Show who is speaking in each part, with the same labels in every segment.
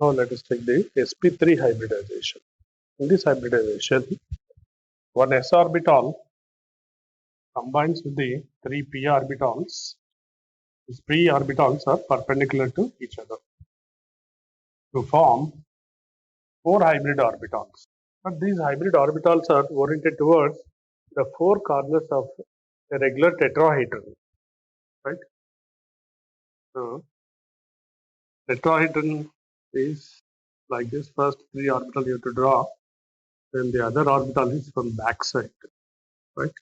Speaker 1: Now let us take the sp3 hybridization. In this hybridization, one s orbital combines with the three p orbitals. These p orbitals are perpendicular to each other to form four hybrid orbitals. But these hybrid orbitals are oriented towards the four corners of a regular tetrahedron, right? So tetrahedron is like this. First three orbital you have to draw, then the other orbital is from back side, right?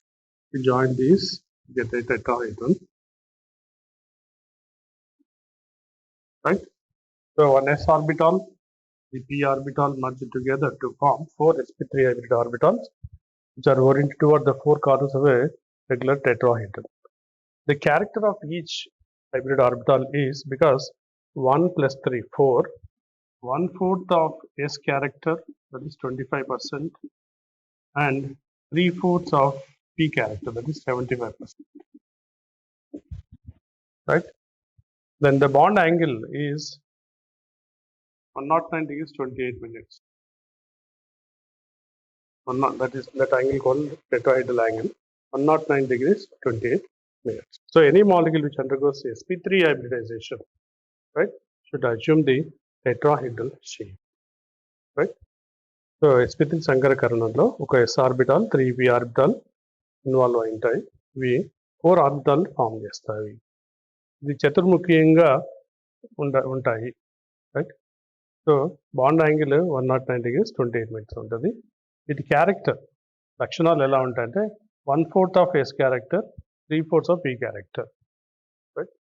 Speaker 1: You join these, get a tetrahedron, right? So one s orbital, the p orbital merge together to form four sp3 hybrid orbitals, which are oriented toward the four corners of a regular tetrahedron. The character of each hybrid orbital is because 1 plus 3, 4, 1/4 of s character, that is 25%, and 3/4 of p character, that is 75%, right? Then the bond angle is 109 degrees 28 minutes. That angle called tetrahedral angle, 109 degrees 28 minutes. So any molecule which undergoes sp3 hybridization, right, should assume the tetrahedral shape, right? So sp3 సంకరకరణంలో ఒక s orbital 3 p orbital involve అయి ఉంటాయి. ఇవి 4 orbital form చేస్తాయి. ఇది చతుర్ముఖీయంగా ఉంటాయి, right? So bond angle 109 degrees 28 minutes ఉంటుంది. ఇది character లక్షణాలు ఎలా ఉంటాయంటే 1/4 of s character, 3/4 of p character, right?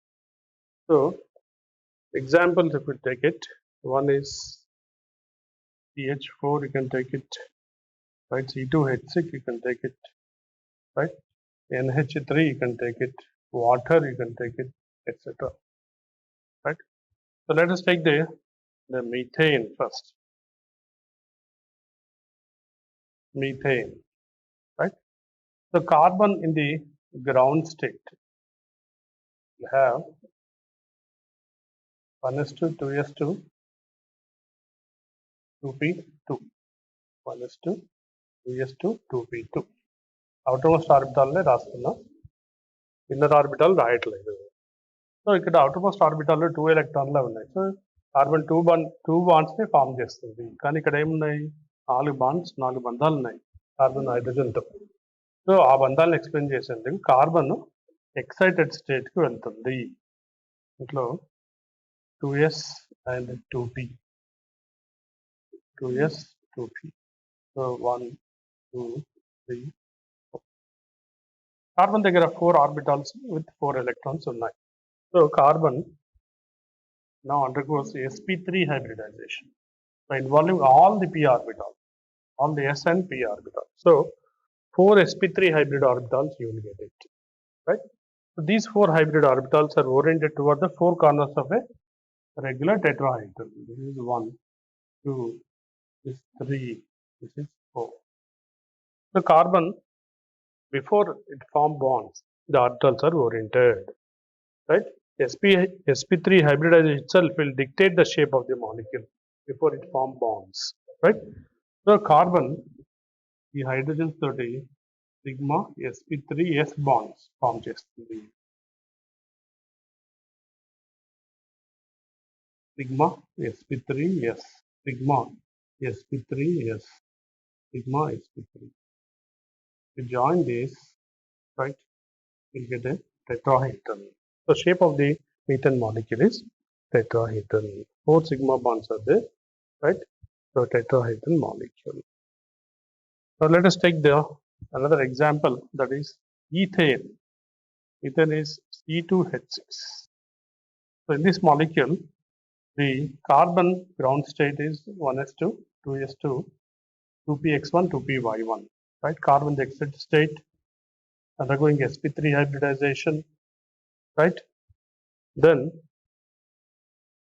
Speaker 1: So examples, if we take it, one is CH4, you can take it, right? C2H6, you can take it, right? NH3, you can take it, water, you can take it, etc. Right? So let us take the methane first. Methane, right? So carbon in the ground state, you have 1s2, 2s2, 2p2, 1s2, 2s2, 2p2. outermost orbital ne రాస్తున్నా, inner orbital రాయట్లేదు. So ఇక్కడ outermost orbital లో 2 ఎలక్ట్రాన్లు ఉన్నాయి. So carbon 2 bonds ని form చేస్తుంది. కానీ ఇక్కడ ఏమున్నాయి, 4 బాండ్స్, 4 బంధాలు ఉన్నాయి కార్బన్ హైడ్రోజన్తో. సో ఆ బంధాలను ఎక్స్ప్లెయిన్ చేసేందుకు కార్బన్ ఎక్సైటెడ్ స్టేట్కి వెళ్తుంది. ఇంట్లో 2s and 2p, 2s 2p, so 1 2 3 4. Carbon దగ్గర 4 ఆర్బిటాల్స్ విత్ 4 ఎలక్ట్రాన్స్ ఉన్నాయి. So carbon now undergoes sp3 hybridization by involving all the p orbitals, all the s and p orbitals. So 4 sp3 hybrid orbitals, you will get it, right? So these 4 hybrid orbitals are oriented toward the 4 corners of a regular tetrahedron. This is 1, 2, this is 3, this is 4. The carbon, before it form bonds, the orbitals are oriented, right? sp3 hybridization itself will dictate the shape of the molecule before it form bonds, right? So carbon, the hydrogens తోటి sigma sp3s bonds form చేస్తుంది. sigma sp3s, sigma sp3s, sigma sp3. You join this, right, you'll get a tetrahedron. So shape of the methane molecule is tetrahedron. 4 sigma bonds are there, right? So tetrahedron molecule. Now let us take another example, that is ethane. Ethane is C2H6. So in this molecule, the carbon ground state is 1s2, 2s2, 2px1, 2py1, right? Carbon the excited state undergoing sp3 hybridization, right? Then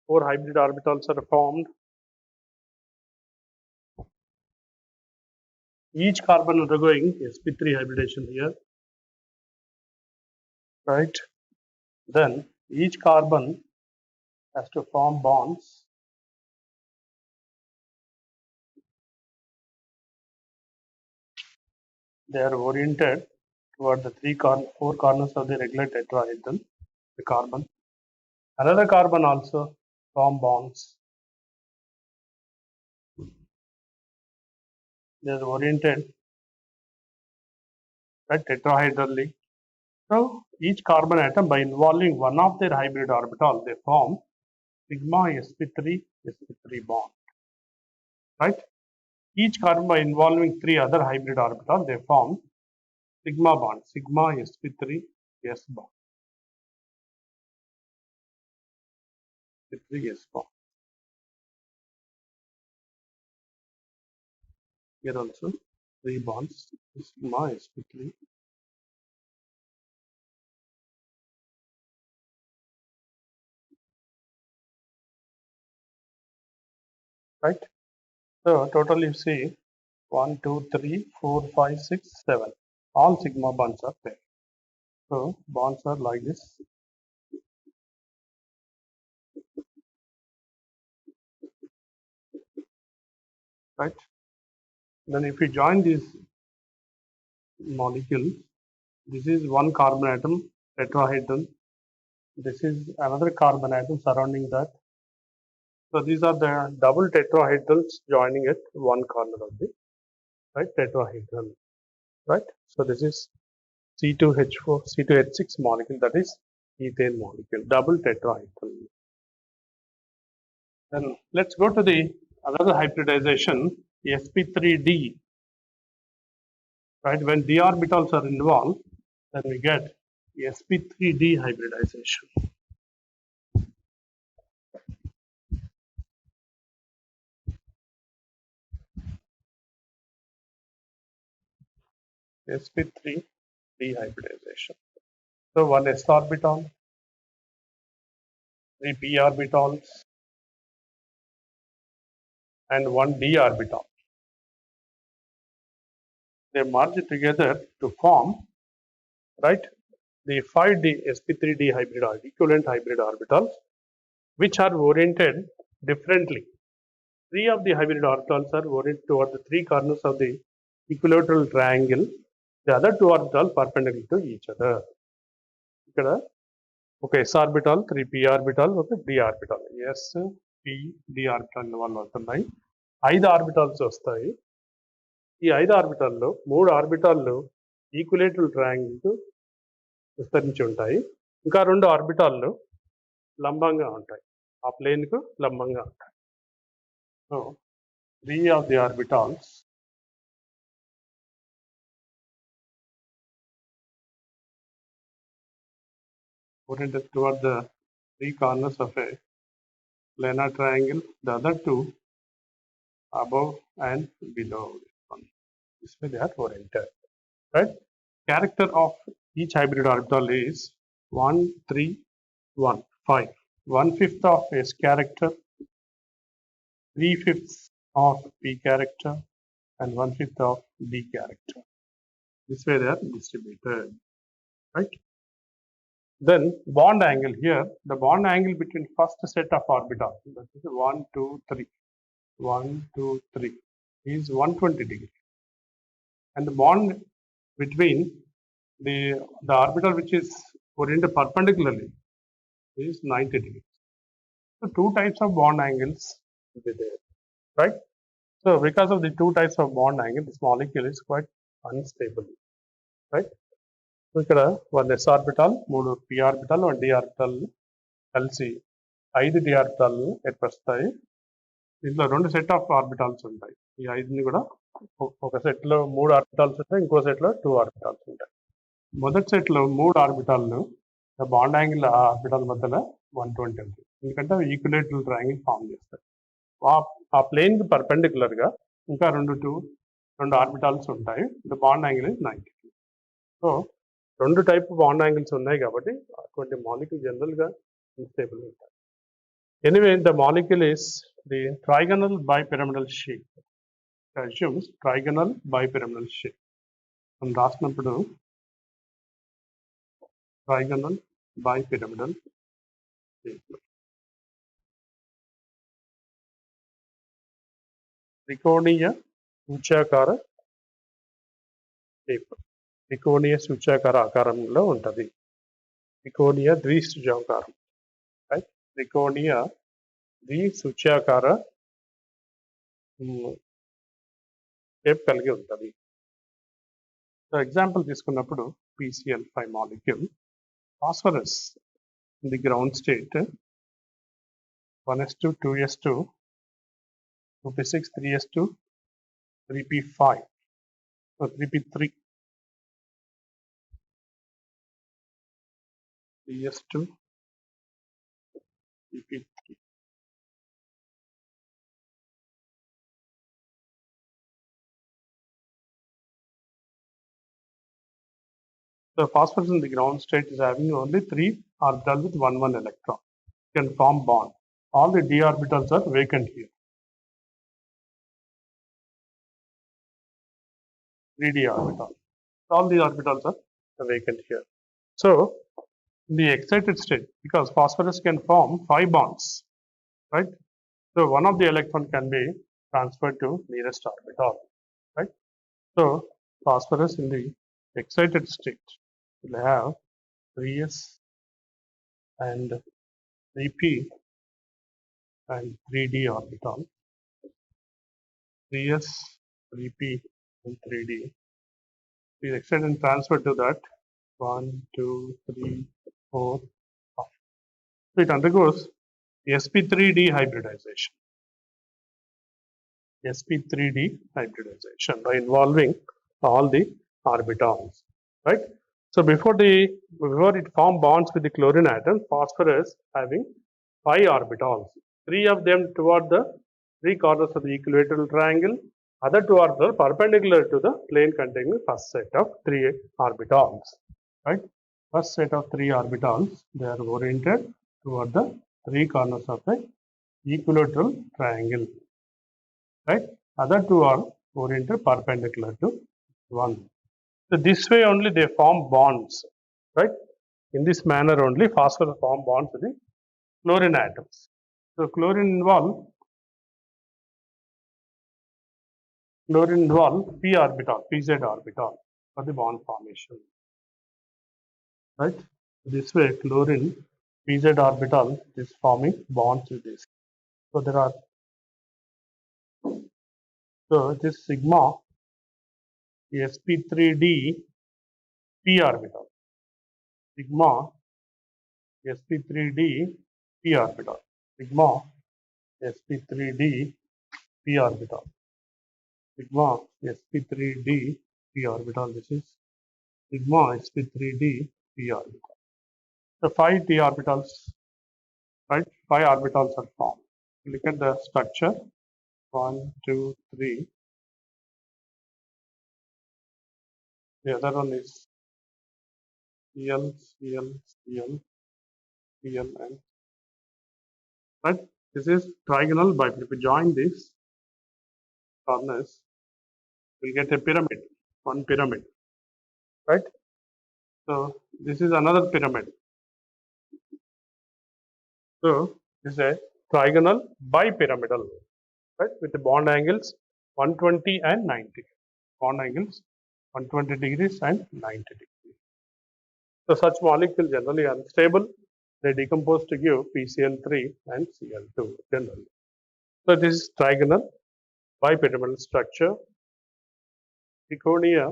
Speaker 1: 4 hybrid orbitals are formed. Each carbon undergoing sp3 hybridization here, right? Then each carbon has to form bonds they are oriented toward the four corners of the regular tetrahedral, the carbon. Another carbon also form bonds. They are oriented right tetrahedrally. So each carbon atom, by involving one of their hybrid orbital, they form sigma sp3 bond. Right? Each carbon, by involving three other hybrid orbitals, they form sigma bond, sigma sp3s bond, sp3s bond. Here also three bonds, sigma sp3. Right? So total you see 1, 2, 3, 4, 5, 6, 7. All sigma bonds are there. So bonds are like this. Right? Then if you join these molecules, this is one carbon atom tetrahedral. This is another carbon atom surrounding that. So these are the double tetrahedrals joining at one corner of the right tetrahedral. Right. So this is C2H4, C2H6 molecule, that is ethane molecule, double tetrahedral. Then let's go to the another hybridization, sp3d. Right, when d orbitals are involved, then we get sp3d hybridization. sp3d hybridization. So one s orbital, three p orbitals, and one d orbital. They merge together to form, right, the 5d sp3d hybrid or equivalent hybrid orbitals, which are oriented differently. Three of the hybrid orbitals are oriented toward the three corners of the equilateral triangle. The other two orbitals perpendicular to each other. ఇక్కడ ఒక s orbital, 3p orbital, ఒక d orbital, s p d orbital involve అవుతున్నాయి. 5 orbitals వస్తాయి. ఈ 5 ఆర్బిటాల్లో 3 ఆర్బిటాల్లో equilateral triangle విస్తరించి ఉంటాయి. ఇంకా 2 ఆర్బిటాల్లో లంబంగా ఉంటాయి. ఆ ప్లేన్ కు లంబంగా ఉంటాయి. So 3 of the orbitals oriented toward the three corners of a planar triangle, the other two above and below. This way they are oriented. Right? Character of each hybrid orbital is 1, 3, 1, 5. 1/5 of S character, 3/5 of P character, and 1/5 of D character. This way they are distributed. Right? Then bond angle here, the bond angle between first set of orbitals, that is 1, 2, 3, 1, 2, 3, is 120 degrees. And the bond between the orbital which is oriented perpendicularly is 90 degrees. So two types of bond angles will be there, right? So because of the two types of bond angle, this molecule is quite unstable, right? So ఇక్కడ one s orbital, 3 p orbital, 1 d orbital కలిసి 5 d orbital ఏర్పరుస్తాయి. దీంట్లో 2 set of orbitals ఉంటాయి. ఈ 5ని కూడా ఒక set లో 3 ఆర్బిటాల్స్ ఉంటాయి, ఇంకో సెట్ లో 2 ఆర్బిటాల్స్ ఉంటాయి. మొదటి సెట్ లో 3 ఆర్బిటాల్ను బాండ్ యాంగిల్ ఆ ఆర్బిటాల్ మధ్యలో 120 ఉంటుంది. ఎందుకంటే ఈక్విలేటరల్ ట్రయాంగిల్ ఫామ్ చేస్తాయి. ఆ ప్లేన్ కి పర్పెండిక్యులర్ గా ఇంకా రెండు ఆర్బిటాల్స్ ఉంటాయి. The bond angle is 90. So 2 type bond angles ఉన్నాయి కాబట్టి అటువంటి మాలిక్యూల్ జనరల్ గా అన్స్టేబుల్ ఉంటాయి. Anyway the molecule is the trigonal bipyramidal shape. Assumes trigonal bipyramidal shape. మనం రాసినప్పుడు ట్రైగనల్ బైపిరమిడల్ షేప్. త్రికోణీయ ఉచ్చాకార షేప్ త్రికోణీయ సూచాకార ఆకారంలో ఉంటుంది. త్రికోణీయ ద్విసూచాకారం, రైట్? త్రికోణీయ ద్విసూచాకార షేప్ కలిగి ఉంటుంది. సో ఎగ్జాంపుల్ తీసుకున్నప్పుడు PCl5 molecule phosphorus in the ground state 1s2 2s2 2p6 3s2 3p5 or 3p3 3s2 3p3. So phosphorus in the ground state is having only 3 orbitals with 1 electron. Can form bond. All the d orbitals are vacant here. 3d orbital. All the orbitals are vacant here. So in the excited state, because phosphorus can form 5 bonds, right? So one of the electron can be transferred to nearest orbital, right? So phosphorus in the excited state will have 3s and 3p and 3d orbital. 3s, 3p and 3d. We extend and transfer to that 1, 2, 3, 4, 5. So it undergoes sp3d hybridization. sp3d hybridization by involving all the orbitals, right? So before it form bonds with the chlorine atom, phosphorus having 5 orbitals, 3 of them toward the 3 corners of the equilateral triangle, other 2 are perpendicular to the plane containing first set of 3 orbitals, right? First set of 3 orbitals, they are oriented toward the 3 corners of the equilateral triangle, right? Other 2 are oriented perpendicular to 1. So this way only they form bonds, right? In this manner only phosphorus form bonds with the chlorine atoms. So chlorine involve p orbital, pz orbital for the bond formation, right? This way chlorine pz orbital is forming bonds with this. So there are, so this sigma sp3d p orbital, sigma sp3d p orbital, sigma sp3d p orbital, sigma sp3d p orbital. This is sigma sp3d p orbital. The 5 d orbitals, right? 5 orbitals are formed. Look at the structure 1, 2, 3. The other one is Cl, Cl, Cl, Cl, and right. This is trigonal biped. If we join these corners, we'll get a pyramid, one pyramid, right? So this is another pyramid. So this is a trigonal bipyramidal, right? With the bond angles 120 and 90. Bond angles 120 degrees and 90 degrees. So such molecules generally unstable. They decompose to give PCl3 and Cl2 generally. So this is trigonal bipyramidal structure. Triconia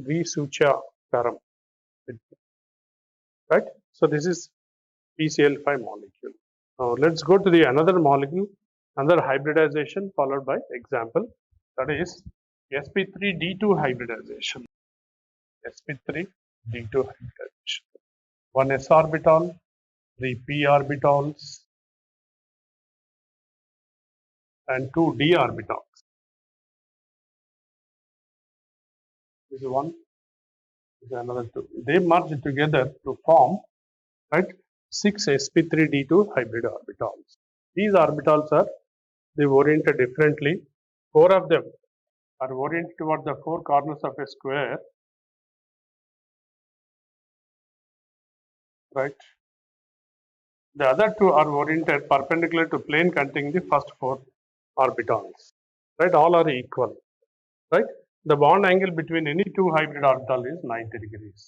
Speaker 1: Dvisuchakaram, right? So this is PCl5 molecule. Now let's go to the another molecule, another hybridization followed by example, that is sp3d2 hybridization. sp3d2 hybridization. 1 s orbital, 3 p orbitals, and 2 d orbitals. This is one, this is another 2. They merge together to form, right, 6 sp3d2 hybrid orbitals. These orbitals are, they oriented differently. 4 of them are oriented toward the 4 corners of a square, right? The other 2 are oriented perpendicular to plane containing the first 4 orbitals. right? All are equal, right? The bond angle between any two hybrid orbital is 90 degrees.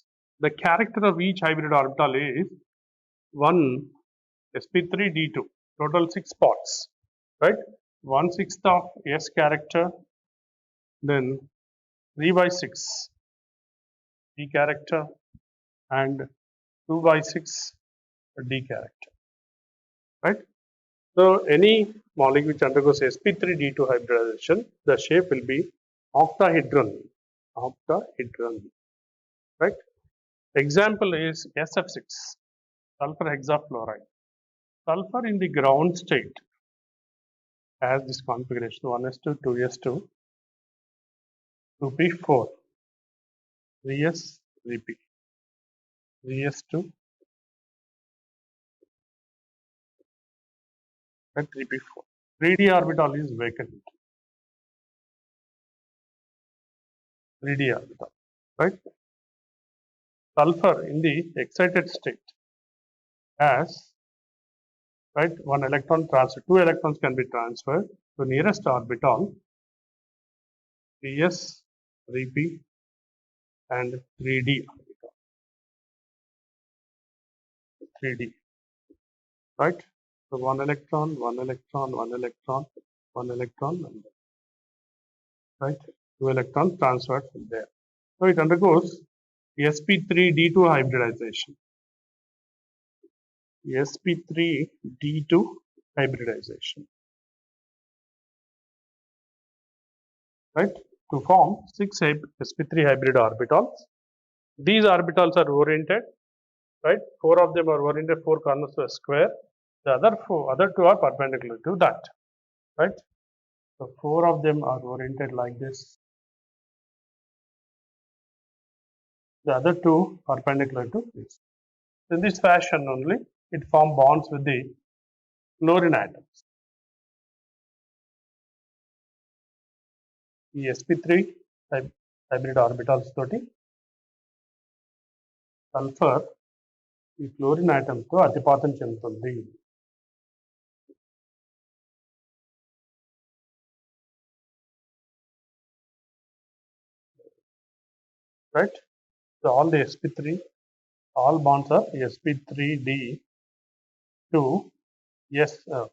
Speaker 1: The character of each hybrid orbital is 1 sp3d2, total 6 spots, right? 1/6 of s character, then 3 by 6 p character, and 2 by 6 d character, right? So any molecule which undergoes sp3d2 hybridization, the shape will be octahedron, right? Example is SF6, sulfur hexafluoride. Sulfur in the ground state has this configuration 1s2, 2s2, 2p4, 3s, 3p, 3s2, and 3p4. 3d orbital is vacant. 3d orbital, right? Sulfur in the excited state has, right, one electron transfer, two electrons can be transferred to nearest orbital, 3s, 3p, and 3d orbital, 3d, right? So one electron, one electron, one electron, one electron, and right, two electrons transferred from there. So it undergoes sp3d2 hybridization. sp3d2 hybridization, right, to form 6 sp3 hybrid orbitals. These orbitals are oriented, right? 4 of them are oriented 4 corners to a square. The other two are perpendicular to that, right? So 4 of them are oriented like this. The other two perpendicular to this. In this fashion only, it forms bonds with the fluorine atoms. ఈ sp3 hybrid orbitals తోటి sulphur ఈ fluorine atom తో అతిపాతం చెందుతుంది. Right? So all the sp3, all bonds are sp3d to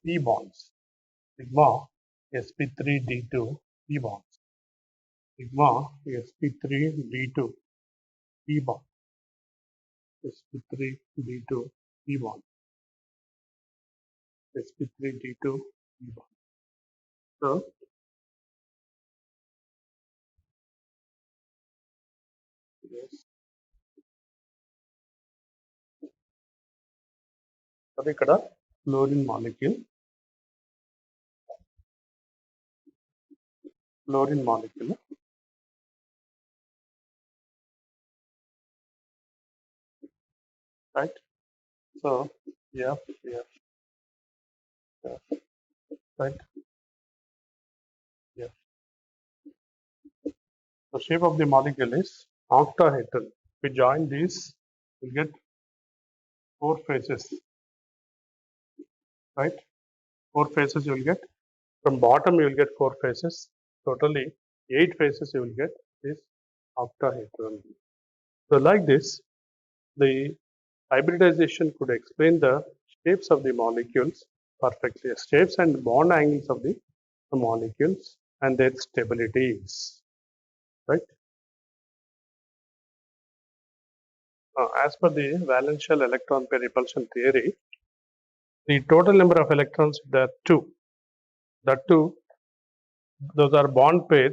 Speaker 1: p bonds. Sigma sp3d2 p bonds. Sigma sp3d2 p bond. sp3d2 p bond. sp3d2 p bond. So yes. అది ఇక్కడ fluorine molecule, right? So F, right? F. The shape of the molecule is octahedral. If we join these, we get 4 faces, right? 4 faces you will get. From bottom you will get 4 faces. Totally 8 faces you will get is octahedral. So like this, the hybridization could explain the shapes of the molecules perfectly. Shapes and bond angles of the molecules and their stabilities, right? As per the valential electron pair repulsion theory, the total number of electrons, there are 2. That 2, those are bond pair.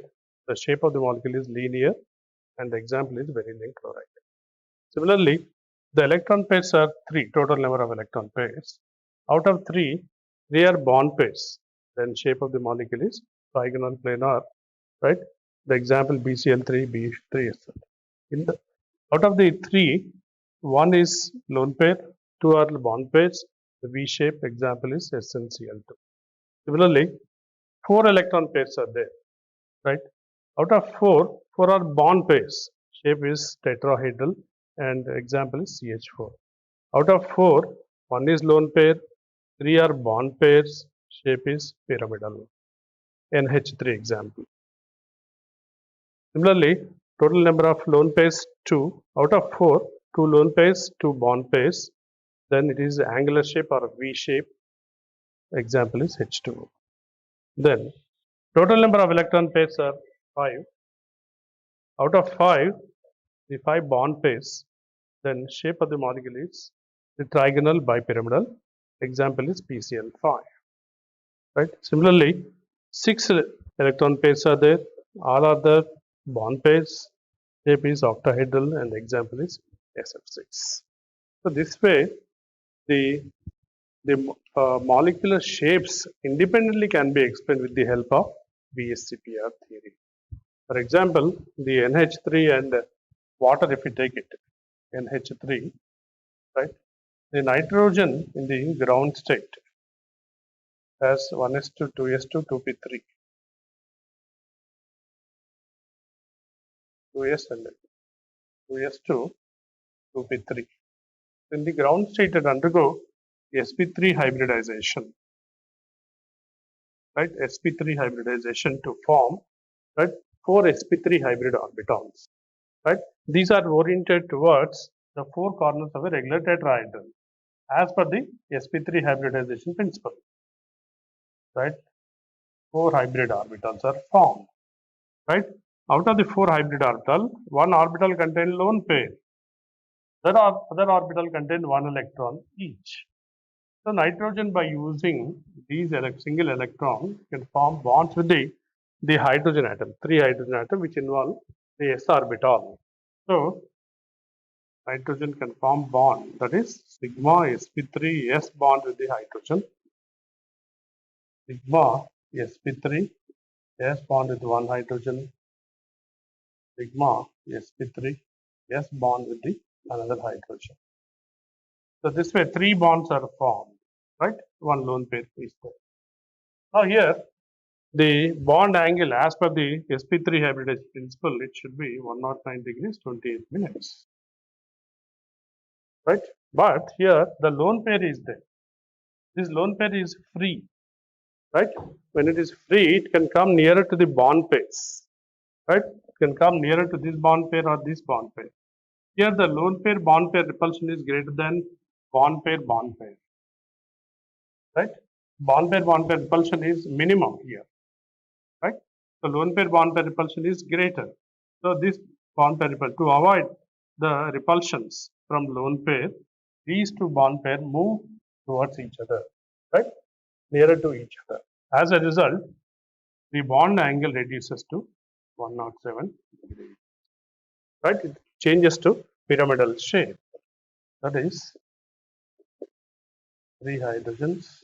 Speaker 1: The shape of the molecule is linear, and the example is beryllium chloride. Similarly, the electron pairs are 3, total number of electron pairs. Out of 3, 3 are bond pairs. Then shape of the molecule is trigonal planar, right? The example BCl3, B3, etc. Out of the 3, 1 is lone pair, 2 are bond pairs. The V-shape example is SnCl2. Similarly, 4 electron pairs are there, right? Out of 4, 4 are bond pairs. Shape is tetrahedral and example is CH4. Out of 4, 1 is lone pair, 3 are bond pairs. Shape is pyramidal. NH3 example. Similarly, total number of lone pairs 2. Out of 4, 2 lone pairs, 2 bond pairs. Then it is angular shape or V shape. Example is H2O. Then total number of electron pairs are 5. Out of 5, the 5 bond pairs. Then shape of the molecule is the trigonal bipyramidal. Example is PCl5. Right. Similarly, 6 electron pairs are there. All are the bond pairs. Shape is octahedral and example is SF6. So this way, the molecular shapes independently can be explained with the help of VSEPR theory. For example, the NH3 and water, if we take it, NH3, right? The nitrogen in the ground state has 1s2, 2s2, 2p3, 2s and 2s2, 2p3. In the ground state, it undergo sp3 hybridization, right? sp3 hybridization to form, right, 4 sp3 hybrid orbitals, right? These are oriented towards the 4 corners of a regular tetrahedron as per the sp3 hybridization principle, right? 4 hybrid orbitals are formed, right? Out of the 4 hybrid orbital, 1 orbital contains lone pair. The other orbital contains 1 electron each. So nitrogen, by using these single electron, can form bonds with the hydrogen atom, 3 hydrogen atom, which involve the s orbital. So nitrogen can form bond, that is sigma sp3 s bond with the hydrogen, sigma sp3 s bond with one hydrogen, sigma sp3 s bond with the another hydrogen. So this way 3 bonds are formed, right? 1 lone pair is there. Now here the bond angle as per the sp3 hybridization principle, it should be 109 degrees 28 minutes, right? But here the lone pair is there. This lone pair is free, right? When it is free, it can come nearer to the bond pairs, right? It can come nearer to this bond pair or this bond pair. Here the lone pair bond pair repulsion is greater than bond pair, right? Bond pair repulsion is minimum here, right? So lone pair bond pair repulsion is greater. So this bond pair repulsion, to avoid the repulsions from lone pair, these 2 bond pair move towards each other, right? Nearer to each other. As a result, the bond angle reduces to 107 degrees, right? It changes to pyramidal shape. That is 3 hydrogens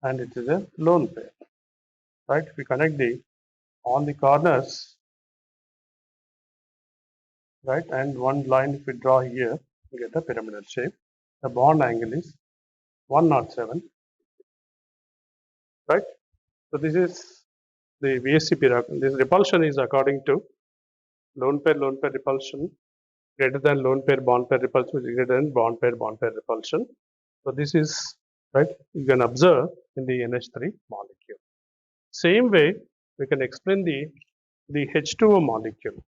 Speaker 1: and it is a lone pair, right? If we connect on the corners, right, and one line if we draw here, we get a pyramidal shape. The bond angle is 107, right? So this is the VSEPR. This repulsion is according to lone pair repulsion greater than lone pair repulsion, which is greater than bond pair repulsion. So this is, right, you can observe in the NH3 molecule. Same way, we can explain the H2O molecule.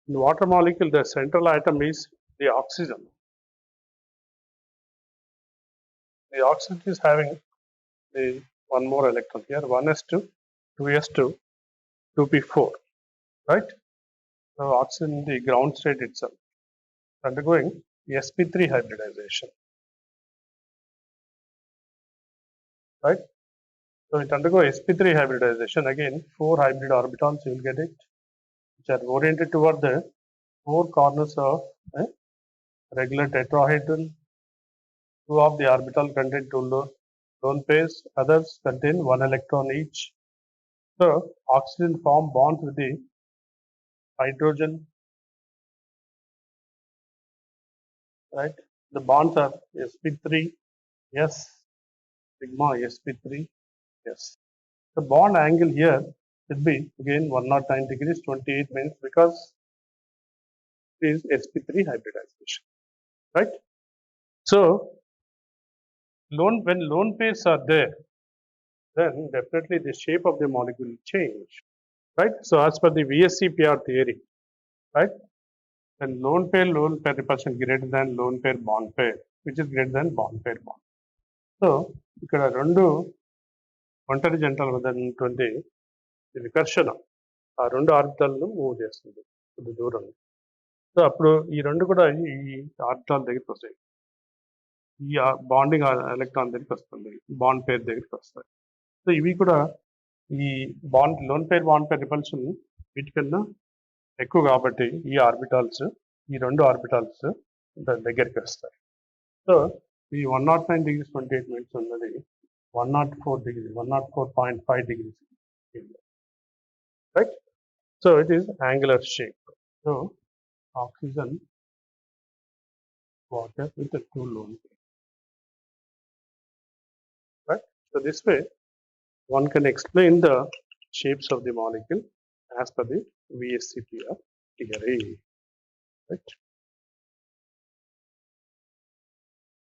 Speaker 1: In water molecule, the central atom is the oxygen. The oxygen is having the one more electron here, 1s2, 2s2, 2p4, right? So oxygen in the ground state itself undergoing sp3 hybridization, right? So it undergoes sp3 hybridization. Again, 4 hybrid orbitals you will get it, which are oriented toward the 4 corners of a regular tetrahedron. 2 of the orbital contain 2 lone pairs, others contain 1 electron each. So oxygen form bonds with the hydrogen, right? The bonds are sp3 s, sigma sp3 s. The bond angle here should be again 109 degrees 28 minutes because it is sp3 hybridization, right? So when lone pairs are there, then definitely the shape of the molecule will change, right? So as per the VSCPR theory, right? Then lone pair repulsion greater than lone pair bond pair, which is greater than bond pair bond. So ఇక్కడ రెండు ఒంటరి జంటల మధ్య ఉన్నటువంటి వికర్షణ ఆ రెండు ఆర్బిటాలను move చేస్తుంది కొద్ది దూరం. సో అప్పుడు ఈ రెండు కూడా ఈ ఆర్బిటాల్ దగ్గరికి వస్తాయి. ఈ బాండింగ్ ఎలక్ట్రాన్ దగ్గరికి వస్తుంది, బాండ్ పేర్ దగ్గరికి వస్తాయి. సో ఇవి కూడా ఈ bond lone pair bond pair repulsion వీటికన్నా ఎక్కువ కాబట్టి ఈ ఆర్బిటాల్స్, ఈ రెండు ఆర్బిటాల్స్ దగ్గరికి వస్తాయి. సో ఈ 109 degrees 28 minutes ఉన్నది 104 degrees, 104.5 degrees, right? So it is angular shape. So oxygen, water with the two lone pair, right? So this way one can explain the shapes of the molecule as per the VSCPR theory, right?